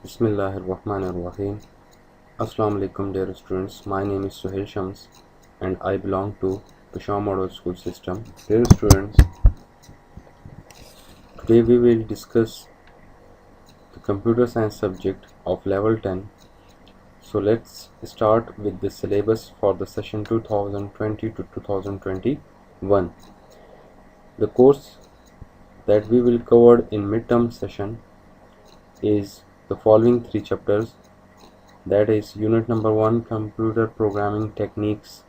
Bismillahirrahmanirrahim. Assalamu alaikum dear students. My name is Suhail Shams and I belong to Peshawar Model School System. Dear students, today we will discuss the computer science subject of level 10. So let's start with the syllabus for the session 2020 to 2021. The course that we will cover in midterm session is the following 3 chapters, that is unit number 1 computer programming techniques,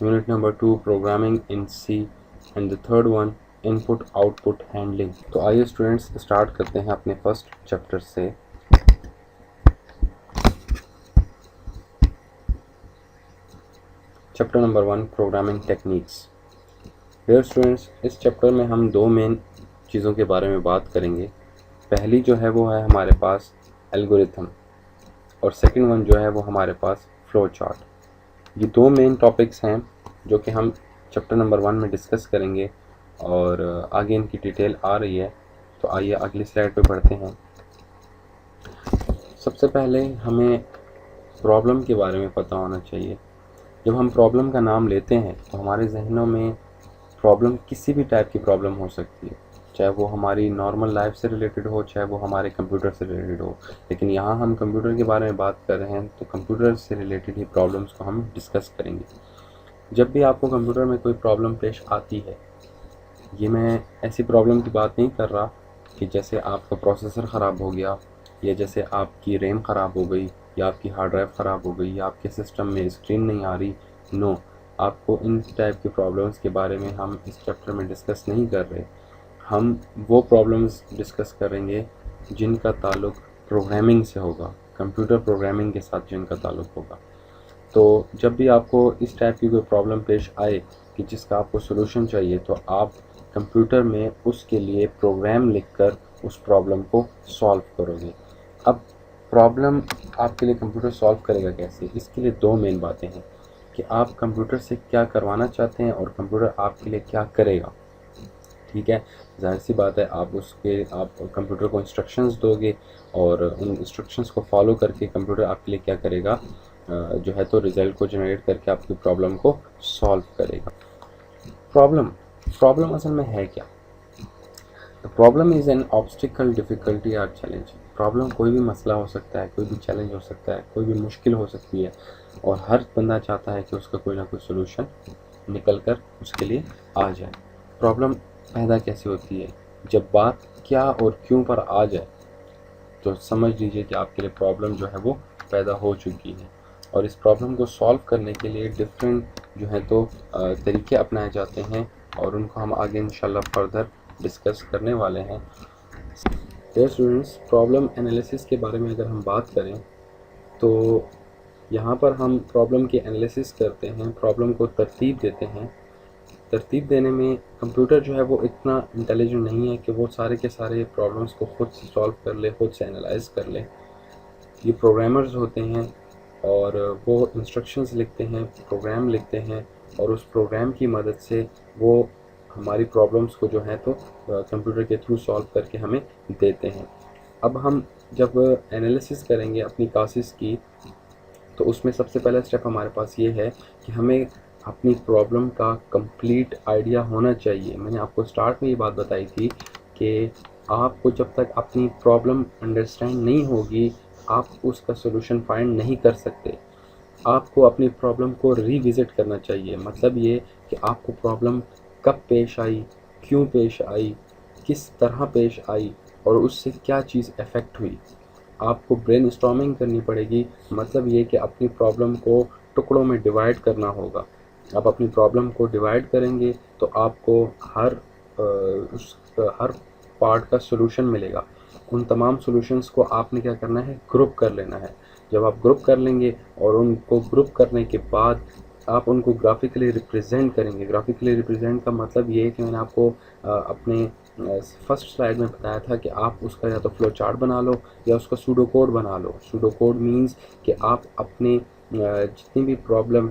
unit number 2 programming in C, and the third one input output handling. तो आइए students start करते हैं अपने first chapter से। Chapter number 1 programming techniques. Dear students, इस chapter में हम दो मेन चीज़ों के बारे में बात करेंगे। पहली जो है वो है हमारे पास एल्गोरिथम और सेकंड वन जो है वो हमारे पास फ्लो चार्ट। ये दो मेन टॉपिक्स हैं जो कि हम चैप्टर नंबर 1 में डिस्कस करेंगे और आगे इनकी डिटेल आ रही है। तो आइए अगली स्लाइड पे बढ़ते हैं। सबसे पहले हमें प्रॉब्लम के बारे में पता होना चाहिए। जब हम प्रॉब्लम का नाम लेते हैं तो हमारे जहनों में प्रॉब्लम किसी भी टाइप की प्रॉब्लम हो सकती है, चाहे वो हमारी नॉर्मल लाइफ से रिलेटेड हो, चाहे वो हमारे कंप्यूटर से रिलेटेड हो। लेकिन यहाँ हम कंप्यूटर के बारे में बात कर रहे हैं तो कंप्यूटर से रिलेटेड ही प्रॉब्लम्स को हम डिस्कस करेंगे। जब भी आपको कंप्यूटर में कोई प्रॉब्लम पेश आती है, ये मैं ऐसी प्रॉब्लम की बात नहीं कर रहा कि जैसे आपका प्रोसेसर ख़राब हो गया या जैसे आपकी रैम ख़राब हो गई या आपकी हार्ड ड्राइव ख़राब हो गई या आपके सिस्टम में स्क्रीन नहीं आ रही। नो, आपको इन टाइप की प्रॉब्लम्स के बारे में हम इस चैप्टर में डिस्कस नहीं कर रहे। हम वो प्रॉब्लम्स डिस्कस करेंगे जिनका ताल्लुक़ प्रोग्रामिंग से होगा, कंप्यूटर प्रोग्रामिंग के साथ जिनका ताल्लुक़ होगा। तो जब भी आपको इस टाइप की कोई प्रॉब्लम पेश आए कि जिसका आपको सोल्यूशन चाहिए, तो आप कंप्यूटर में उसके लिए प्रोग्राम लिखकर उस प्रॉब्लम को सॉल्व करोगे। अब प्रॉब्लम आपके लिए कंप्यूटर सॉल्व करेगा कैसे? इसके लिए दो मेन बातें हैं कि आप कंप्यूटर से क्या करवाना चाहते हैं और कंप्यूटर आपके लिए क्या करेगा। ठीक है, जाहिर सी बात है आप कंप्यूटर को इंस्ट्रक्शंस दोगे और उन इंस्ट्रक्शंस को फॉलो करके कंप्यूटर आपके लिए क्या करेगा, जो है तो रिज़ल्ट को जनरेट करके आपकी प्रॉब्लम को सॉल्व करेगा। प्रॉब्लम असल में है क्या? The problem is an obstacle, difficulty और चैलेंज। प्रॉब्लम कोई भी मसला हो सकता है, कोई भी चैलेंज हो सकता है, कोई भी मुश्किल हो सकती है और हर बंदा चाहता है कि उसका कोई ना कोई सोल्यूशन निकल कर उसके लिए आ जाए। प्रॉब्लम पैदा कैसे होती है? जब बात क्या और क्यों पर आ जाए तो समझ लीजिए कि आपके लिए प्रॉब्लम जो है वो पैदा हो चुकी है। और इस प्रॉब्लम को सॉल्व करने के लिए डिफरेंट जो है तो तरीके अपनाए जाते हैं और उनको हम आगे इंशाल्लाह फर्दर डिस्कस करने वाले हैं। डियर स्टूडेंट्स, प्रॉब्लम एनालिसिस के बारे में अगर हम बात करें तो यहाँ पर हम प्रॉब्लम की एनालिसिस करते हैं, प्रॉब्लम को तरतीब देते हैं। तरतीब देने में कंप्यूटर जो है वो इतना इंटेलिजेंट नहीं है कि वो सारे के सारे प्रॉब्लम्स को खुद से सॉल्व कर ले, खुद से एनालाइज कर ले। ये प्रोग्रामर्स होते हैं और वो इंस्ट्रक्शंस लिखते हैं, प्रोग्राम लिखते हैं और उस प्रोग्राम की मदद से वो हमारी प्रॉब्लम्स को जो है तो कंप्यूटर के थ्रू सॉल्व करके हमें देते हैं। अब हम जब एनालिसिस करेंगे अपनी क्लासेस की तो उसमें सबसे पहला स्टेप हमारे पास ये है कि हमें अपनी प्रॉब्लम का कंप्लीट आइडिया होना चाहिए। मैंने आपको स्टार्ट में ये बात बताई थी कि आपको जब तक अपनी प्रॉब्लम अंडरस्टैंड नहीं होगी आप उसका सोल्यूशन फाइंड नहीं कर सकते। आपको अपनी प्रॉब्लम को रिविज़िट करना चाहिए। मतलब ये कि आपको प्रॉब्लम कब पेश आई, क्यों पेश आई, किस तरह पेश आई और उससे क्या चीज़ अफेक्ट हुई। आपको ब्रेनस्टॉर्मिंग करनी पड़ेगी। मतलब ये कि अपनी प्रॉब्लम को टुकड़ों में डिवाइड करना होगा। आप अपनी प्रॉब्लम को डिवाइड करेंगे तो आपको हर पार्ट का सोल्यूशन मिलेगा। उन तमाम सॉल्यूशंस को आपने क्या करना है, ग्रुप कर लेना है। जब आप ग्रुप कर लेंगे और उनको ग्रुप करने के बाद आप उनको ग्राफिकली रिप्रेजेंट करेंगे। ग्राफिकली रिप्रेजेंट का मतलब ये है कि मैंने आपको अपने फर्स्ट स्लाइड में बताया था कि आप उसका या तो फ्लो चार्ट बना लो या उसका सूडो कोड बना लो। सूडो कोड मीन्स कि आप अपने जितनी भी प्रॉब्लम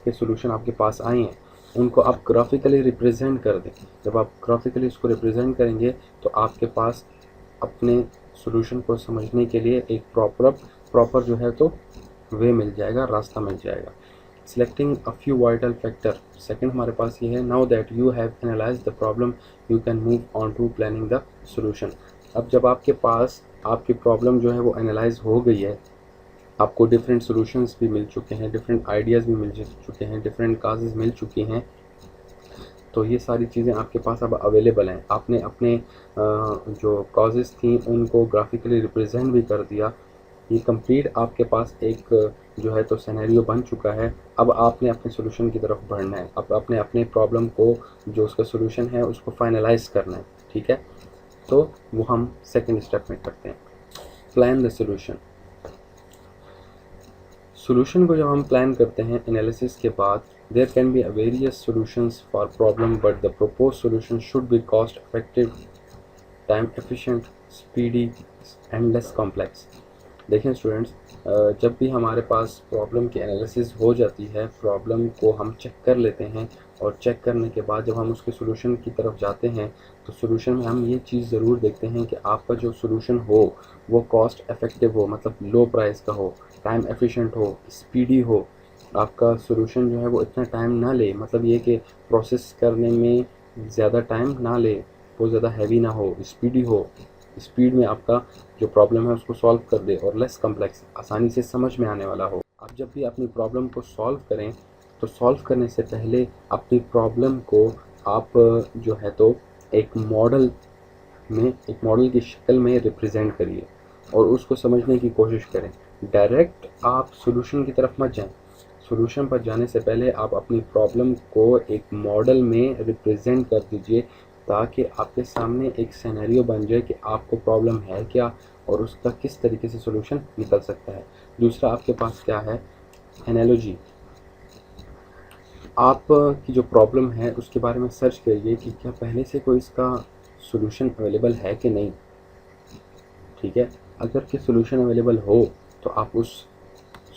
के सॉल्यूशन आपके पास आए हैं उनको आप ग्राफिकली रिप्रेजेंट कर दें। जब आप ग्राफिकली उसको रिप्रेजेंट करेंगे तो आपके पास अपने सॉल्यूशन को समझने के लिए एक प्रॉपर जो है तो वे मिल जाएगा, रास्ता मिल जाएगा। Selecting a few vital factor, second हमारे पास ये है, now that you have analyzed the problem you can move on to planning the solution। अब जब आपके पास आपकी प्रॉब्लम जो है वो एनालाइज हो गई है, आपको डिफरेंट सॉल्यूशंस भी मिल चुके हैं, डिफरेंट आइडियाज़ भी मिल चुके हैं, डिफरेंट काजेज़ मिल चुकी हैं, तो ये सारी चीज़ें आपके पास अब अवेलेबल हैं। आपने अपने जो कॉजेज़ थी उनको ग्राफिकली रिप्रेजेंट भी कर दिया। ये कंप्लीट आपके पास एक जो है तो सिनेरियो बन चुका है। अब आपने अपने सॉल्यूशन की तरफ बढ़ना है। अब आपने अपने प्रॉब्लम को जो उसका सॉल्यूशन है उसको फाइनलाइज करना है, ठीक है। तो वो हम सेकंड स्टेप में करते हैं, प्लान द सॉल्यूशन। सॉल्यूशन को जब हम प्लान करते हैं एनालिसिस के बाद, there can be various solutions for problem but the propose solution should be cost effective, time efficient, speedy and less complex. देखें स्टूडेंट्स, जब भी हमारे पास प्रॉब्लम की एनालिसिस हो जाती है, प्रॉब्लम को हम चेक कर लेते हैं और चेक करने के बाद जब हम उसके सॉल्यूशन की तरफ जाते हैं तो सॉल्यूशन में हम ये चीज़ ज़रूर देखते हैं कि आपका जो सॉल्यूशन हो वो कॉस्ट इफेक्टिव हो, मतलब लो प्राइस का हो, टाइम एफिशिएंट हो, स्पीडी हो। आपका सॉल्यूशन जो है वो इतना टाइम ना ले, मतलब ये कि प्रोसेस करने में ज़्यादा टाइम ना ले, वो ज़्यादा हैवी ना हो, स्पीडी हो, स्पीड में आपका जो प्रॉब्लम है उसको सॉल्व कर दे, और लेस कॉम्प्लेक्स, आसानी से समझ में आने वाला हो। आप जब भी अपनी प्रॉब्लम को सॉल्व करें तो सॉल्व करने से पहले अपनी प्रॉब्लम को आप जो है तो एक मॉडल की शक्ल में रिप्रेजेंट करिए और उसको समझने की कोशिश करें। डायरेक्ट आप सॉल्यूशन की तरफ मत जाएं। सॉल्यूशन पर जाने से पहले आप अपनी प्रॉब्लम को एक मॉडल में रिप्रेजेंट कर दीजिए ताकि आपके सामने एक सिनेरियो बन जाए कि आपको प्रॉब्लम है क्या और उसका किस तरीके से सॉल्यूशन निकल सकता है। दूसरा आपके पास क्या है, एनालॉजी। आप की जो प्रॉब्लम है उसके बारे में सर्च करिए कि क्या पहले से कोई इसका सॉल्यूशन अवेलेबल है कि नहीं, ठीक है। अगर कि सॉल्यूशन अवेलेबल हो तो आप उस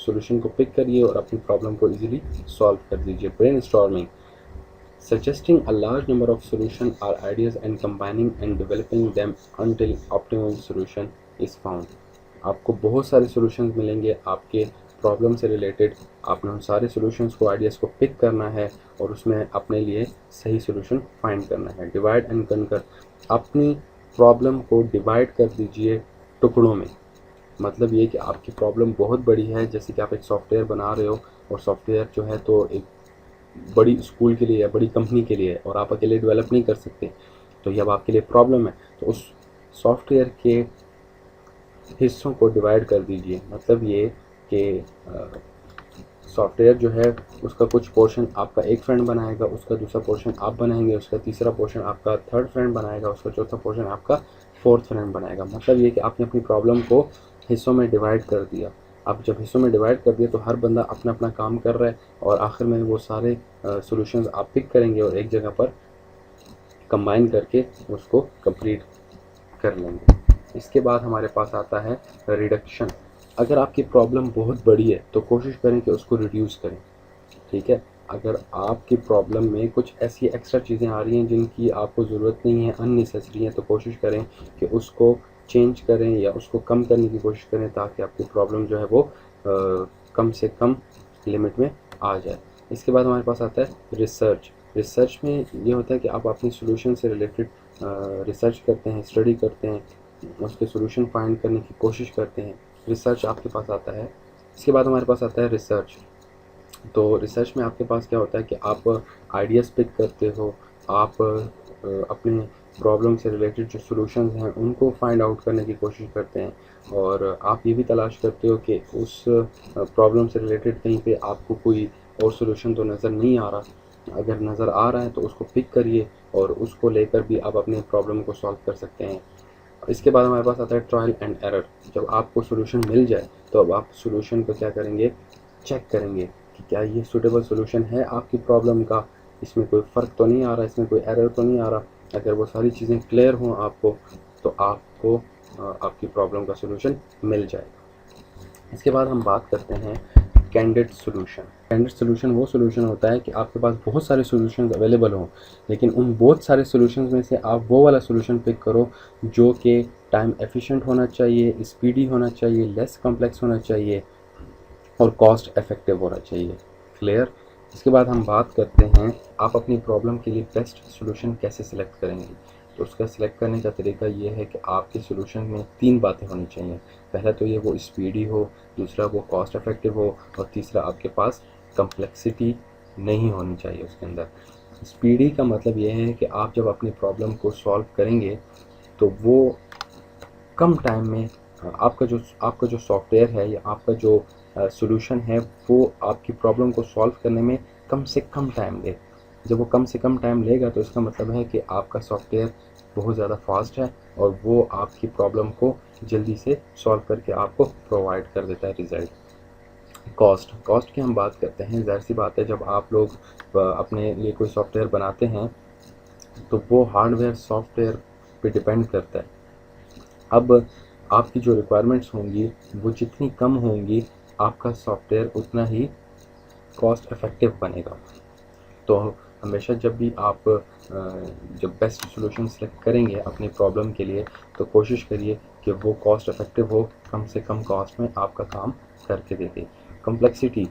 सॉल्यूशन को पिक करिए और अपनी प्रॉब्लम को इजीली सॉल्व कर दीजिए। Brainstorming, suggesting a large number of solutions or ideas and combining and developing them until optimal solution is found। आपको बहुत सारे सॉल्यूशंस मिलेंगे आपके प्रॉब्लम से रिलेटेड। आपने उन सारे सॉल्यूशंस को, आइडियाज़ को पिक करना है और उसमें अपने लिए सही सॉल्यूशन फाइंड करना है। डिवाइड एंड कनकर, अपनी प्रॉब्लम को डिवाइड कर दीजिए टुकड़ों में। मतलब ये कि आपकी प्रॉब्लम बहुत बड़ी है, जैसे कि आप एक सॉफ्टवेयर बना रहे हो और सॉफ्टवेयर जो है तो एक बड़ी स्कूल के लिए या बड़ी कंपनी के लिए है और आप अकेले डेवलप नहीं कर सकते, तो ये अब आपके लिए प्रॉब्लम है। तो उस सॉफ्टवेयर के हिस्सों को डिवाइड कर दीजिए। मतलब ये कि सॉफ्टवेयर जो है उसका कुछ पोर्शन आपका एक फ्रेंड बनाएगा, उसका दूसरा पोर्शन आप बनाएंगे, उसका तीसरा पोर्शन आपका थर्ड फ्रेंड बनाएगा, उसका चौथा पोर्शन आपका फोर्थ फ्रेंड बनाएगा। मतलब ये कि आपने अपनी प्रॉब्लम को हिस्सों में डिवाइड कर दिया। अब जब हिस्सों में डिवाइड कर दिया तो हर बंदा अपना अपना काम कर रहा है और आखिर में वो सारे सॉल्यूशंस आप पिक करेंगे और एक जगह पर कंबाइन करके उसको कंप्लीट कर लेंगे। इसके बाद हमारे पास आता है रिडक्शन। अगर आपकी प्रॉब्लम बहुत बड़ी है तो कोशिश करें कि उसको रिड्यूस करें, ठीक है। अगर आपकी प्रॉब्लम में कुछ ऐसी एक्स्ट्रा चीज़ें आ रही हैं जिनकी आपको ज़रूरत नहीं है, अननेसेसरी हैं, तो कोशिश करें कि उसको चेंज करें या उसको कम करने की कोशिश करें ताकि आपकी प्रॉब्लम जो है वो कम से कम लिमिट में आ जाए। इसके बाद हमारे पास आता है रिसर्च। रिसर्च में ये होता है कि आप अपनी सॉल्यूशन से रिलेटेड रिसर्च करते हैं, स्टडी करते हैं, उसके सॉल्यूशन फाइंड करने की कोशिश करते हैं। रिसर्च आपके पास आता है। इसके बाद हमारे पास आता है रिसर्च। तो रिसर्च में आपके पास क्या होता है कि आप आइडियाज़ पिक करते हो, आप अपने प्रॉब्लम से रिलेटेड जो सॉल्यूशंस हैं उनको फाइंड आउट करने की कोशिश करते हैं और आप ये भी तलाश करते हो कि उस प्रॉब्लम से रिलेटेड कहीं पे आपको कोई और सॉल्यूशन तो नज़र नहीं आ रहा। अगर नज़र आ रहा है तो उसको पिक करिए और उसको लेकर भी आप अपने प्रॉब्लम को सॉल्व कर सकते हैं। इसके बाद हमारे पास आता है ट्रायल एंड एरर। जब आपको सॉल्यूशन मिल जाए तो अब आप सॉल्यूशन को क्या करेंगे, चेक करेंगे कि क्या ये सूटेबल सॉल्यूशन है आपकी प्रॉब्लम का, इसमें कोई फ़र्क तो नहीं आ रहा, इसमें कोई एरर तो नहीं आ रहा। अगर वो सारी चीज़ें क्लियर हों आपको तो आपको आपकी प्रॉब्लम का सॉल्यूशन मिल जाएगा। इसके बाद हम बात करते हैं कैंडिड सोल्यूशन। कैंडिड सोल्यूशन वो सोल्यूशन होता है कि आपके पास बहुत सारे सोल्यूशन अवेलेबल हों, लेकिन उन बहुत सारे सोल्यूशन में से आप वो वाला सोल्यूशन पिक करो जो कि टाइम एफिशिएंट होना चाहिए, स्पीडी होना चाहिए, लेस कॉम्प्लेक्स होना चाहिए और कॉस्ट इफेक्टिव होना चाहिए। क्लियर? इसके बाद हम बात करते हैं आप अपनी प्रॉब्लम के लिए बेस्ट सोल्यूशन कैसे सिलेक्ट करेंगे। तो उसका सिलेक्ट करने का तरीका ये है कि आपके सोल्यूशन में 3 बातें होनी चाहिए। पहला तो ये वो स्पीडी हो, दूसरा वो कॉस्ट इफेक्टिव हो और तीसरा आपके पास कम्प्लेक्सिटी नहीं होनी चाहिए उसके अंदर। स्पीडी का मतलब ये है कि आप जब अपनी प्रॉब्लम को सॉल्व करेंगे तो वो कम टाइम में आपका जो सॉफ्टवेयर है या आपका जो सॉल्यूशन है वो आपकी प्रॉब्लम को सॉल्व करने में कम से कम टाइम ले। जब वो कम से कम टाइम लेगा तो इसका मतलब है कि आपका सॉफ्टवेयर बहुत ज़्यादा फास्ट है और वो आपकी प्रॉब्लम को जल्दी से सॉल्व करके आपको प्रोवाइड कर देता है रिज़ल्ट। कॉस्ट की हम बात करते हैं। ज़ाहिर सी बात है, जब आप लोग अपने लिए कोई सॉफ्टवेयर बनाते हैं तो वो हार्डवेयर सॉफ्टवेयर पे डिपेंड करता है। अब आपकी जो रिक्वायरमेंट्स होंगी वो जितनी कम होंगी आपका सॉफ्टवेयर उतना ही कॉस्ट इफेक्टिव बनेगा। तो हमेशा जब भी आप जब बेस्ट सॉल्यूशन सेलेक्ट करेंगे अपनी प्रॉब्लम के लिए तो कोशिश करिए कि वो कॉस्ट इफेक्टिव हो, कम से कम कॉस्ट में आपका काम करके दे दे। कॉम्प्लेक्सिटी,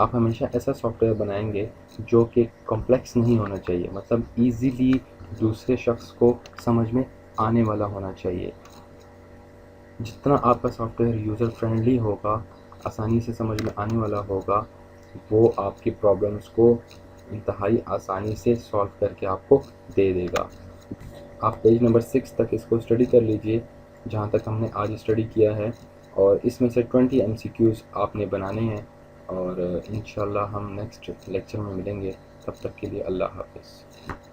आप हमेशा ऐसा सॉफ्टवेयर बनाएंगे जो कि कॉम्प्लेक्स नहीं होना चाहिए, मतलब ईजीली दूसरे शख्स को समझ में आने वाला होना चाहिए। जितना आपका सॉफ्टवेयर यूज़र फ्रेंडली होगा, आसानी से समझ में आने वाला होगा, वो आपकी प्रॉब्लम्स को इंतहाई आसानी से सॉल्व करके आपको दे देगा। आप पेज नंबर 6 तक इसको स्टडी कर लीजिए जहाँ तक हमने आज स्टडी किया है, और इसमें से 20 MCQs आपने बनाने हैं और इंशाल्लाह हम नेक्स्ट लेक्चर में मिलेंगे। तब तक के लिए अल्लाह हाफ़िज़।